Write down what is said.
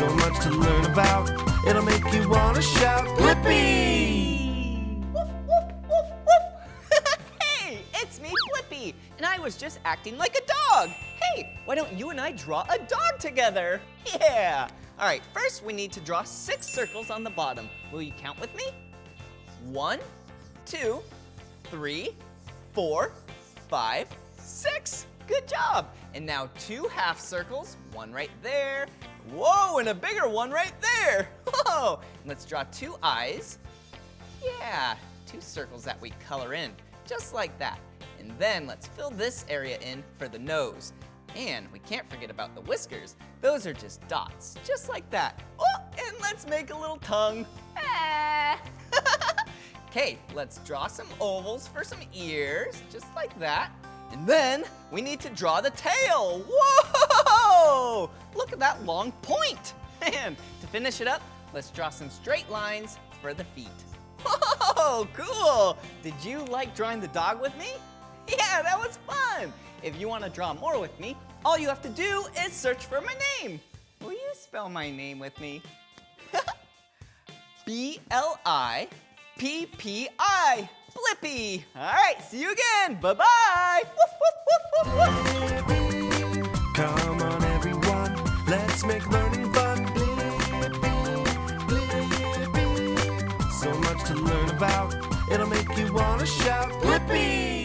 So much to learn about, it'll make you want to shout, Blippi! Woof, woof, woof, woof. Hey, it's me, Blippi, and I was just acting like a dog. Hey, why don't you and I draw a dog together? Yeah. All right, first we need to draw 6 circles on the bottom. Will you count with me? 1, 2, 3, 4, 5, 6. Good job. And now 2 half circles, one right there. Whoa, and a bigger one right there. Whoa. And let's draw 2 eyes. Yeah, 2 circles that we color in, just like that. And then let's fill this area in for the nose. And we can't forget about the whiskers. Those are just dots, just like that. Oh, and let's make a little tongue. Okay, let's draw some ovals for some ears, just like that. And then we need to draw the tail. Whoa! Look at that long point. And to finish it up, let's draw some straight lines for the feet. Whoa, cool. Did you like drawing the dog with me? Yeah, that was fun. If you want to draw more with me, all you have to do is search for my name. Will you spell my name with me? B-L-I-P-P-I. Blippi. All right, see you again. Bye-bye. Woof, woof, woof, woof, woof. Blippi, come on everyone, let's make learning fun. Blippi, so much to learn about, it'll make you want to shout, Blippi!